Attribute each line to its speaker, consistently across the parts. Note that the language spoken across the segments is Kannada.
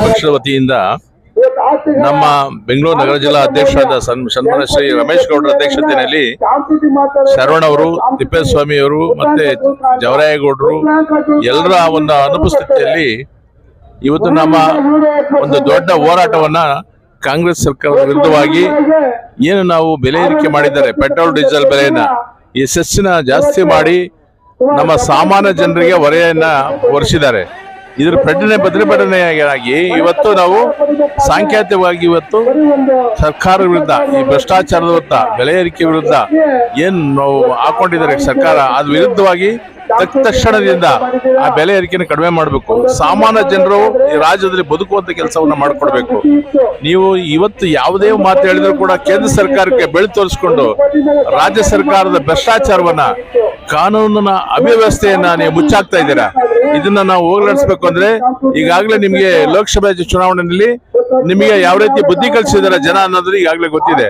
Speaker 1: ಪಕ್ಷದ ವತಿಯಿಂದ ನಮ್ಮ ಬೆಂಗಳೂರು ನಗರ ಜಿಲ್ಲಾ ಅಧ್ಯಕ್ಷರಾದ ಸನ್ಮಾನ್ಯ ಶ್ರೀ ರಮೇಶ್ ಗೌಡರ ಅಧ್ಯಕ್ಷತೆಯಲ್ಲಿ ಶರವಣ ಅವರು, ತಿಪ್ಪೇಸ್ವಾಮಿ ಅವರು ಮತ್ತೆ ಜವರಾಯಗೌಡರು ಎಲ್ಲರ ಒಂದು ಅನುಪಸ್ಥಿತಿಯಲ್ಲಿ ಇವತ್ತು ನಮ್ಮ ಒಂದು ದೊಡ್ಡ ಹೋರಾಟವನ್ನ ಕಾಂಗ್ರೆಸ್ ಸರ್ಕಾರದ ವಿರುದ್ಧವಾಗಿ ಏನು ನಾವು ಬೆಲೆ ಏರಿಕೆ ಮಾಡಿದ್ದಾರೆ, ಪೆಟ್ರೋಲ್ ಡೀಸೆಲ್ ಬೆಲೆಯನ್ನ ಈ ಸೆಸ್ಸಿನ ಜಾಸ್ತಿ ಮಾಡಿ ನಮ್ಮ ಸಾಮಾನ್ಯ ಜನರಿಗೆ ಹೊರೆಯನ್ನ ಹೊರಿಸಿದ್ದಾರೆ. ಇದರ ಪ್ರತಿಭಟನೆಯಾಗಿ ಇವತ್ತು ನಾವು ಸಾಂಕೇತಿಕವಾಗಿ ಇವತ್ತು ಸರ್ಕಾರ ವಿರುದ್ಧ, ಈ ಭ್ರಷ್ಟಾಚಾರದ ವಿರುದ್ಧ, ಬೆಲೆ ಏರಿಕೆ ವಿರುದ್ಧ ಏನು ನಾವು ಹಾಕೊಂಡಿದ್ದಾರೆ ಸರ್ಕಾರ, ಅದ್ರ ವಿರುದ್ಧವಾಗಿ ತಕ್ಷಣದಿಂದ ಆ ಬೆಲೆ ಏರಿಕೆಯನ್ನು ಕಡಿಮೆ ಮಾಡಬೇಕು. ಸಾಮಾನ್ಯ ಜನರು ಈ ರಾಜ್ಯದಲ್ಲಿ ಬದುಕುವಂತ ಕೆಲಸವನ್ನ ಮಾಡಿಕೊಡ್ಬೇಕು. ನೀವು ಇವತ್ತು ಯಾವುದೇ ಮಾತು ಹೇಳಿದ್ರು ಕೂಡ ಕೇಂದ್ರ ಸರ್ಕಾರಕ್ಕೆ ಬೆಳೆ ತೋರಿಸಿಕೊಂಡು ರಾಜ್ಯ ಸರ್ಕಾರದ ಭ್ರಷ್ಟಾಚಾರವನ್ನ, ಕಾನೂನಿನ ಅವ್ಯವಸ್ಥೆಯನ್ನ ನೀವು ಮುಚ್ಚಾಕ್ತಾ ಇದ್ದೀರಾ. ಇದನ್ನ ನಾವು ಹೋಗ್ಲಾಡಿಸ್ಬೇಕು ಅಂದ್ರೆ ಈಗಾಗಲೇ ನಿಮ್ಗೆ ಲೋಕಸಭೆ ಚುನಾವಣೆಯಲ್ಲಿ ನಿಮಗೆ ಯಾವ ರೀತಿ ಬುದ್ಧಿ ಕಲಿಸಿದಾರೆ ಜನ ಅನ್ನೋದು ಈಗಾಗಲೇ ಗೊತ್ತಿದೆ.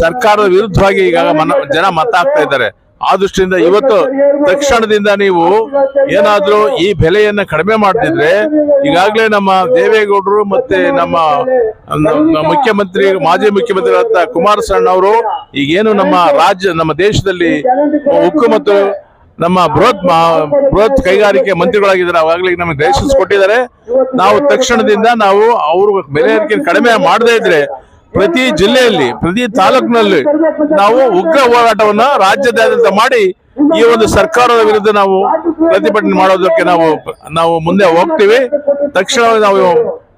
Speaker 1: ಸರ್ಕಾರದ ವಿರುದ್ಧವಾಗಿ ಈಗ ಜನ ಮತ ಹಾಕ್ತಾ ಇದ್ದಾರೆ. ಆ ದೃಷ್ಟಿಯಿಂದ ಇವತ್ತು ತಕ್ಷಣದಿಂದ ನೀವು ಏನಾದ್ರೂ ಈ ಬೆಲೆಯನ್ನ ಕಡಿಮೆ ಮಾಡ್ತಿದ್ರೆ, ಈಗಾಗಲೇ ನಮ್ಮ ದೇವೇಗೌಡರು ಮತ್ತೆ ನಮ್ಮ ಮುಖ್ಯಮಂತ್ರಿ, ಮಾಜಿ ಮುಖ್ಯಮಂತ್ರಿ ಆದ ಕುಮಾರಸ್ವಾಮಿ ಅವರು ಈಗೇನು ನಮ್ಮ ದೇಶದಲ್ಲಿ ಉಕ್ಕು ಮತ್ತು ನಮ್ಮ ಬೃಹತ್ ಕೈಗಾರಿಕೆ ಮಂತ್ರಿಗಳಾಗಿದ್ದಾರೆ, ಅವಾಗಲೇ ನಮಗೆ ಲೈಸೆನ್ಸ್ ಕೊಟ್ಟಿದ್ದಾರೆ. ನಾವು ತಕ್ಷಣದಿಂದ ನಾವು ಅವರು ಬೆಲೆ ಏರಿಕೆ ಕಡಿಮೆ ಮಾಡದೇ ಇದ್ರೆ ಪ್ರತಿ ಜಿಲ್ಲೆಯಲ್ಲಿ, ಪ್ರತಿ ತಾಲೂಕಿನಲ್ಲಿ ನಾವು ಉಗ್ರ ಹೋರಾಟವನ್ನ ರಾಜ್ಯಾದ್ಯಂತ ಮಾಡಿ ಈ ಒಂದು ಸರ್ಕಾರದ ವಿರುದ್ಧ ನಾವು ಪ್ರತಿಭಟನೆ ಮಾಡೋದಕ್ಕೆ ನಾವು ಮುಂದೆ ಹೋಗ್ತೀವಿ. ತಕ್ಷಣ ನಾವು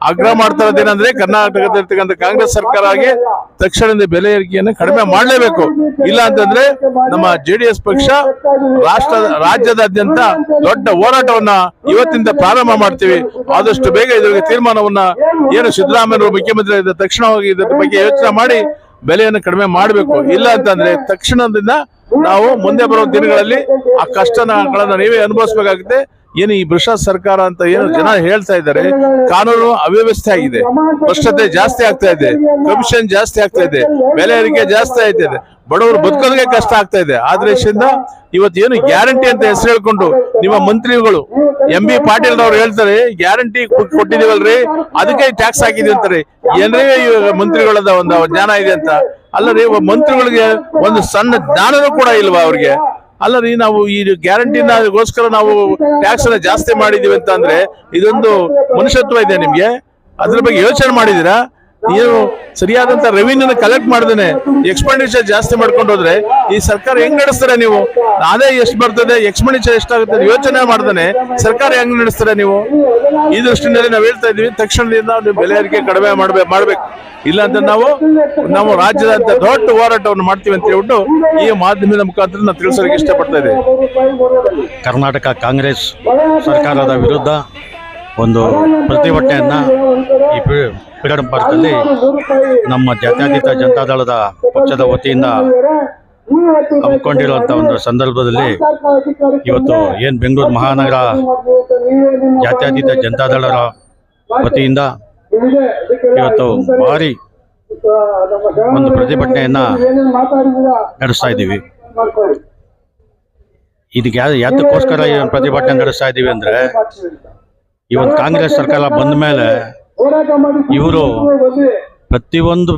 Speaker 1: ಆಗ್ರಹ ಮಾಡ್ತಾ ಇರೋದೇನಂದ್ರೆ ಕರ್ನಾಟಕದಲ್ಲಿರ್ತಕ್ಕಂಥ ಕಾಂಗ್ರೆಸ್ ಸರ್ಕಾರ ಆಗಿ ತಕ್ಷಣದಿಂದ ಬೆಲೆ ಏರಿಕೆಯನ್ನು ಕಡಿಮೆ ಮಾಡಲೇಬೇಕು. ಇಲ್ಲ ಅಂತಂದ್ರೆ ನಮ್ಮ JDS ಪಕ್ಷ ರಾಜ್ಯದಾದ್ಯಂತ ದೊಡ್ಡ ಹೋರಾಟವನ್ನ ಇವತ್ತಿಂದ ಪ್ರಾರಂಭ ಮಾಡ್ತೀವಿ. ಆದಷ್ಟು ಬೇಗ ಇದಕ್ಕೆ ತೀರ್ಮಾನವನ್ನ ಏನು ಸಿದ್ದರಾಮಯ್ಯ ಮುಖ್ಯಮಂತ್ರಿ ಇದ್ದ ತಕ್ಷಣವಾಗಿ ಇದರ ಬಗ್ಗೆ ಯೋಚನೆ ಮಾಡಿ ಬೆಲೆಯನ್ನು ಕಡಿಮೆ ಮಾಡಬೇಕು. ಇಲ್ಲ ಅಂತಂದ್ರೆ ತಕ್ಷಣದಿಂದ ನಾವು ಮುಂದೆ ಬರುವ ದಿನಗಳಲ್ಲಿ ಆ ಕಷ್ಟಗಳನ್ನ ನೀವೇ ಅನುಭವಿಸಬೇಕಾಗುತ್ತೆ. ಏನು ಈ ಭ್ರಷ್ಟ ಸರ್ಕಾರ ಅಂತ ಏನು ಜನ ಹೇಳ್ತಾ ಇದ್ದಾರೆ, ಕಾನೂನು ಅವ್ಯವಸ್ಥೆ ಆಗಿದೆ, ಭ್ರಷ್ಟತೆ ಜಾಸ್ತಿ ಆಗ್ತಾ ಇದೆ, ಕಮಿಷನ್ ಜಾಸ್ತಿ ಆಗ್ತಾ ಇದೆ, ಬೆಲೆ ಏರಿಕೆ ಜಾಸ್ತಿ ಆಗ್ತಾ ಇದೆ, ಬಡವರು ಬದುಕೋದಕ್ಕೆ ಕಷ್ಟ ಆಗ್ತಾ ಇದೆ. ಆದ್ರೆ ಇವತ್ತು ಏನು ಗ್ಯಾರಂಟಿ ಅಂತ ಹೆಸರು ಹೇಳ್ಕೊಂಡು ನಿಮ್ಮ ಮಂತ್ರಿಗಳು MB ಪಾಟೀಲ್ ಅವರು ಹೇಳ್ತಾರೆ, ಗ್ಯಾರಂಟಿ ಕೊಟ್ಟಿದೀವಲ್ರಿ ಅದಕ್ಕೆ ಟ್ಯಾಕ್ಸ್ ಹಾಕಿದೀವಿ ಅಂತಾರೆ. ಏನ್ರಿ ಮಂತ್ರಿಗಳದ ಒಂದು ಜ್ಞಾನ ಇದೆ ಅಂತ? ಅಲ್ಲರಿ, ಮಂತ್ರಿಗಳಿಗೆ ಒಂದು ಸಣ್ಣ ಜ್ಞಾನನೂ ಕೂಡ ಇಲ್ವಾ ಅವ್ರಿಗೆ? ಅಲ್ಲರಿ, ನಾವು ಈ ಗ್ಯಾರಂಟಿಗೋಸ್ಕರ ನಾವು ಟ್ಯಾಕ್ಸ್ ಅನ್ನ ಜಾಸ್ತಿ ಮಾಡಿದೀವಿ ಅಂತ ಅಂದ್ರೆ ಇದೊಂದು ಮನುಷ್ಯತ್ವ ಇದೆ ನಿಮ್ಗೆ? ಅದ್ರ ಬಗ್ಗೆ ಯೋಚನೆ ಮಾಡಿದೀರಾ? ಏನು ಸರಿಯಾದಂತ ರೆವಿನ್ಯೂನ ಕಲೆಕ್ಟ್ ಮಾಡ್ದೇನೆ ಎಕ್ಸ್ಪೆಂಡಿಚರ್ ಜಾಸ್ತಿ ಮಾಡ್ಕೊಂಡು ಹೋದ್ರೆ ಈ ಸರ್ಕಾರ ಹೆಂಗ್ ನಡೆಸ್ತಾರೆ ನೀವು? ಅದೇ ಎಷ್ಟು ಬರ್ತದೆ, ಎಕ್ಸ್ಪೆಂಡಿಚರ್ ಎಷ್ಟಾಗುತ್ತೆ ಯೋಚನೆ ಮಾಡ್ದೇನೆ ಸರ್ಕಾರ ಹೆಂಗ್ ನಡೆಸ್ತಾರೆ ನೀವು? ಈ ದೃಷ್ಟಿನಲ್ಲಿ ನಾವು ಹೇಳ್ತಾ ಇದೀವಿ, ತಕ್ಷಣದಿಂದ ನೀವು ಬೆಲೆ ಏರಿಕೆ ಕಡಿಮೆ ಮಾಡ್ಬೇಕು. ಇಲ್ಲ ಅಂತ ನಾವು ರಾಜ್ಯದಂತ ದೊಡ್ಡ ಹೋರಾಟವನ್ನು ಮಾಡ್ತೀವಿ ಅಂತ ಹೇಳ್ಬಿಟ್ಟು ಈ ಮಾಧ್ಯಮದ ಮುಖಾಂತರ ನಾವು ತಿಳಿಸೋಕೆ ಇಷ್ಟಪಡ್ತಾ ಇದ್ದೇವೆ.
Speaker 2: ಕರ್ನಾಟಕ ಕಾಂಗ್ರೆಸ್ ಸರ್ಕಾರದ ವಿರುದ್ಧ ಒಂದು ಪ್ರತಿಭಟನೆಯನ್ನ ಈ ಫ್ರೀಡಂ ಪಾರ್ಕಲ್ಲಿ ನಮ್ಮ ಜಾತ್ಯತೀತ ಜನತಾದಳದ ಪಕ್ಷದ ವತಿಯಿಂದ ಹಮ್ಮಿಕೊಂಡಿರುವಂಥ ಒಂದು ಸಂದರ್ಭದಲ್ಲಿ ಇವತ್ತು ಏನು ಬೆಂಗಳೂರು ಮಹಾನಗರ ಜಾತ್ಯತೀತ ಜನತಾದಳದ ವತಿಯಿಂದ ಇವತ್ತು ಭಾರಿ ಒಂದು ಪ್ರತಿಭಟನೆಯನ್ನ ನಡೆಸ್ತಾ ಇದ್ದೀವಿ. ಇದಕ್ಕೆ ಯಾತಕ್ಕೋಸ್ಕರ ಈ ಪ್ರತಿಭಟನೆ ನಡೆಸ್ತಾ ಇದ್ದೀವಿ ಅಂದ್ರೆ, ಈ ಒಂದು ಕಾಂಗ್ರೆಸ್ ಸರ್ಕಾರ ಬಂದ ಮೇಲೆ ಇವರು ಪ್ರತಿಯೊಂದು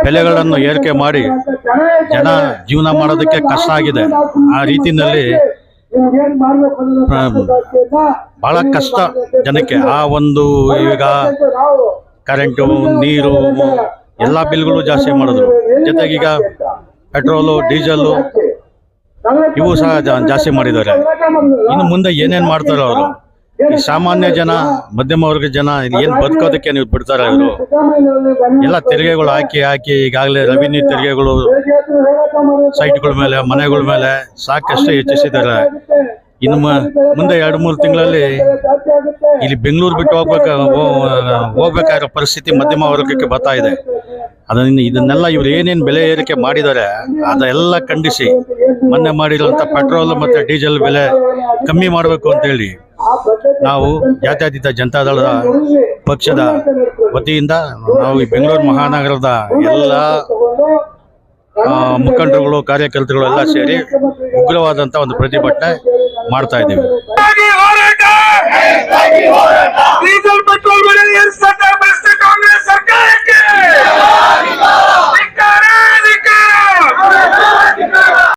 Speaker 2: ಬೆಲೆಗಳನ್ನು ಏರಿಕೆ ಮಾಡಿ ಜನ ಜೀವನ ಮಾಡೋದಕ್ಕೆ ಕಷ್ಟ ಆಗಿದೆ. ಆ ರೀತಿಯಲ್ಲಿ ಬಹಳ ಕಷ್ಟ ಜನಕ್ಕೆ. ಆ ಒಂದು ಈಗ ಕರೆಂಟು, ನೀರು ಎಲ್ಲ ಬಿಲ್ಗಳು ಜಾಸ್ತಿ ಮಾಡಿದ್ರು. ಜೊತೆಗೀಗ ಪೆಟ್ರೋಲು, ಡೀಸೆಲ್ಲು ಇವು ಸಹ ಜಾಸ್ತಿ ಮಾಡಿದ್ದಾರೆ. ಇನ್ನು ಮುಂದೆ ಏನೇನು ಮಾಡ್ತಾರೆ ಅವರು? ಈ ಸಾಮಾನ್ಯ ಜನ, ಮಧ್ಯಮ ವರ್ಗ ಜನ ಏನು ಬದುಕೋದಕ್ಕೆ ನೀವು ಬಿಡ್ತಾರೆ? ಇವರು ಎಲ್ಲ ತೆರಿಗೆಗಳು ಹಾಕಿ ಈಗಾಗಲೇ ರೆವಿನ್ಯೂ ತೆರಿಗೆಗಳು ಸೈಟ್ಗಳ ಮೇಲೆ, ಮನೆಗಳ ಮೇಲೆ ಸಾಕಷ್ಟು ಹೆಚ್ಚಿಸಿದ್ದಾರೆ. ಇನ್ನು ಮುಂದೆ 2-3 ತಿಂಗಳಲ್ಲಿ ಇಲ್ಲಿ ಬೆಂಗಳೂರು ಬಿಟ್ಟು ಹೋಗ್ಬೇಕಾಗಿರೋ ಪರಿಸ್ಥಿತಿ ಮಧ್ಯಮ ವರ್ಗಕ್ಕೆ ಬರ್ತಾ ಇದೆ. ಇದನ್ನೆಲ್ಲ ಇವ್ರು ಏನೇನು ಬೆಲೆ ಏರಿಕೆ ಮಾಡಿದ್ದಾರೆ ಅದೆಲ್ಲ ಖಂಡಿಸಿ ಮೊನ್ನೆ ಮಾಡಿರುವಂಥ ಪೆಟ್ರೋಲ್ ಮತ್ತು ಡೀಸೆಲ್ ಬೆಲೆ ಕಮ್ಮಿ ಮಾಡಬೇಕು ಅಂತೇಳಿ ನಾವು ಜಾತ್ಯತೀತ ಜನತಾದಳದ ಪಕ್ಷದ ವತಿಯಿಂದ ನಾವು ಈ ಬೆಂಗಳೂರು ಮಹಾನಗರದ ಎಲ್ಲ ಮುಖಂಡರುಗಳು, ಕಾರ್ಯಕರ್ತರುಗಳು ಎಲ್ಲ ಸೇರಿ ಉಗ್ರವಾದಂಥ ಒಂದು ಪ್ರತಿಭಟನೆ ಮಾಡ್ತಾ ಇದ್ದೀವಿ.